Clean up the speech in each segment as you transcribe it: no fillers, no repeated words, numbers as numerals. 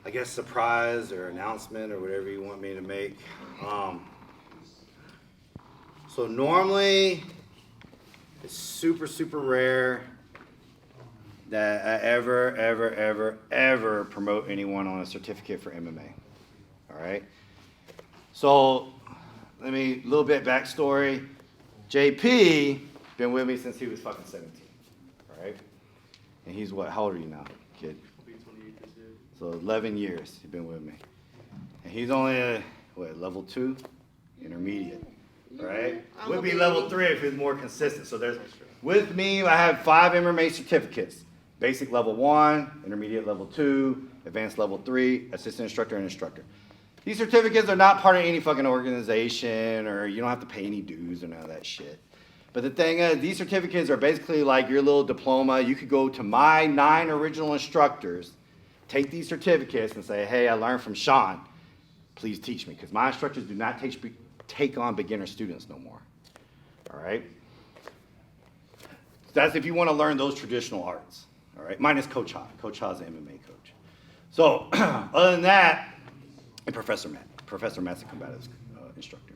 I guess, surprise or announcement or whatever you want me to make. So normally, it's super, super rare that I ever promote anyone on a certificate for MMA. All right? So, a little bit backstory. JP been with me since he was fucking 17. All right? And he's what? How old are you now, kid? I'll be 28 this year. So 11 years he's been with me. And he's only, level 2? Intermediate. Right? Would be level 3 if he's more consistent. So with me, I have 5 MMA certificates. Basic level 1, intermediate level 2, advanced level 3, assistant instructor, and instructor. These certificates are not part of any fucking organization, or you don't have to pay any dues or none of that shit. But the thing is, these certificates are basically like your little diploma. You could go to my 9 original instructors, take these certificates and say, hey, I learned from Sean. Please teach me. Because my instructors do not take on beginner students no more. All right? That's if you want to learn those traditional arts. All right? Mine is Coach Ha. Coach Ha is an MMA coach. So, other than that, and Professor Matt. Professor Matt's a combative instructor.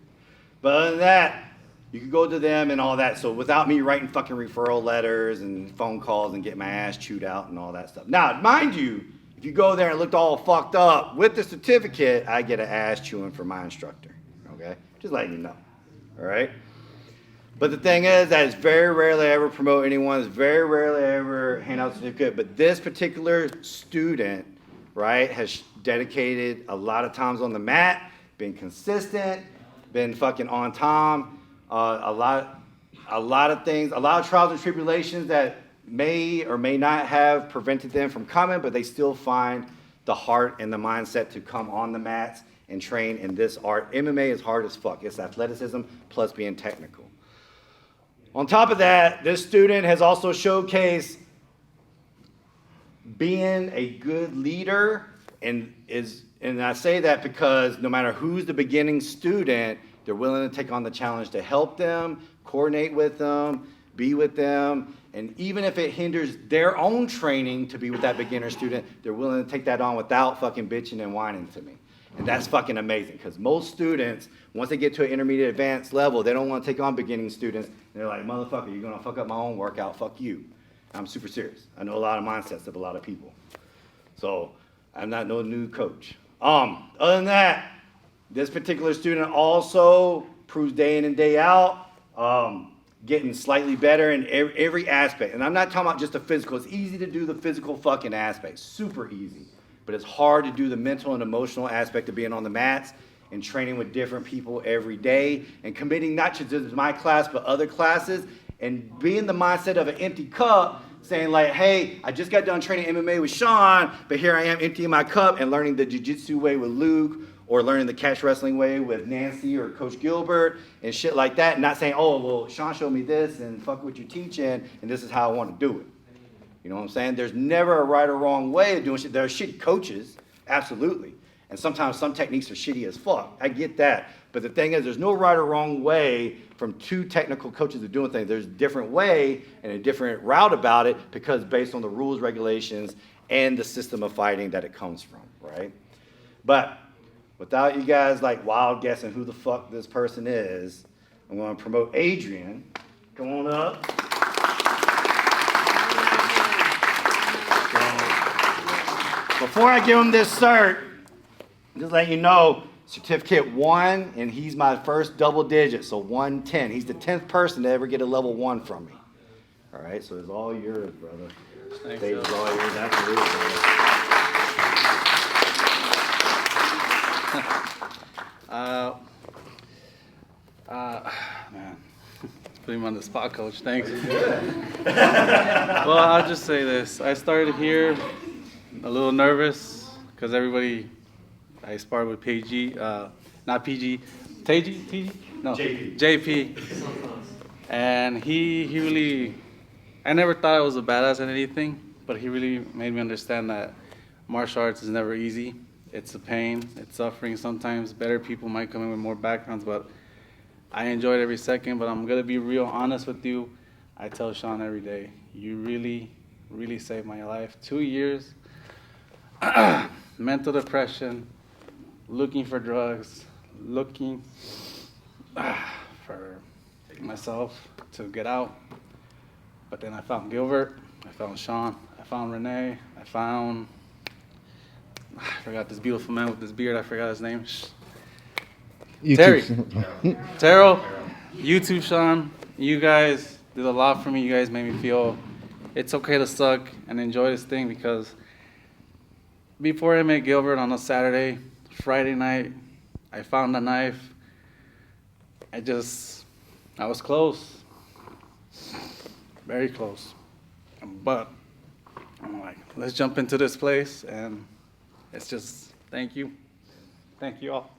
But other than that, you could go to them and all that. So without me writing fucking referral letters and phone calls and get my ass chewed out and all that stuff. Now, mind you, if you go there and looked all fucked up with the certificate, I get an ass chewing for my instructor. Okay? Just letting you know. All right? But the thing is that it's very rarely I ever promote anyone. It's very rarely I ever hand out a certificate. But this particular student, right, has dedicated a lot of times on the mat, been consistent, been fucking on time. A lot of things, a lot of trials and tribulations that may or may not have prevented them from coming, but they still find the heart and the mindset to come on the mats and train in this art. MMA is hard as fuck. It's athleticism plus being technical. On top of that, this student has also showcased being a good leader, and I say that because no matter who's the beginning student, they're willing to take on the challenge to help them, coordinate with them, be with them, and even if it hinders their own training to be with that beginner student, they're willing to take that on without fucking bitching and whining to me. And that's fucking amazing, because most students, once they get to an intermediate advanced level, they don't want to take on beginning students. And they're like, motherfucker, you're going to fuck up my own workout, fuck you. I'm super serious. I know a lot of mindsets of a lot of people. So I'm not no new coach. Other than that, this particular student also proves day in and day out, getting slightly better in every aspect. And I'm not talking about just the physical. It's easy to do the physical fucking aspect, super easy. But it's hard to do the mental and emotional aspect of being on the mats and training with different people every day and committing not just to my class, but other classes, and being the mindset of an empty cup, saying like, hey, I just got done training MMA with Sean, but here I am emptying my cup and learning the Jiu-Jitsu way with Luke, or learning the catch wrestling way with Nancy or Coach Gilbert and shit like that, and not saying, oh, well, Sean showed me this and fuck what you're teaching, and this is how I want to do it. You know what I'm saying? There's never a right or wrong way of doing shit. There are shitty coaches, absolutely. And sometimes some techniques are shitty as fuck. I get that. But the thing is, there's no right or wrong way from two technical coaches of doing things. There's a different way and a different route about it, because based on the rules, regulations, and the system of fighting that it comes from, right? But without you guys like wild guessing who the fuck this person is, I'm going to promote Adrian. Come on up. Before I give him this cert, just let you know, certificate 1, and he's my first double digit, so 110. He's the 10th person to ever get a level 1 from me. All right, so it's all yours, brother. Thanks, Stage is all yours, absolutely, brother. Man, put him on the spot, coach. Thanks. Well, I'll just say this. I started here a little nervous because I sparred with PG, not PG, TG? No, JP. And he really, I never thought I was a badass at anything, but he really made me understand that martial arts is never easy. It's a pain, it's suffering. Sometimes better people might come in with more backgrounds, but I enjoyed every second. But I'm gonna be real honest with you. I tell Sean every day, you really, really saved my life. 2 years, mental depression, looking for drugs, looking for myself to get out. But then I found Gilbert, I found Sean, I found Renee, I forgot this beautiful man with this beard, I forgot his name. Terry. Terrell, you too, Sean. You guys did a lot for me. You guys made me feel it's okay to suck and enjoy this thing, because before I met Gilbert on a Saturday, Friday night, I found a knife. I was close. Very close. But I'm like, let's jump into this place, and it's just, thank you. Thank you all.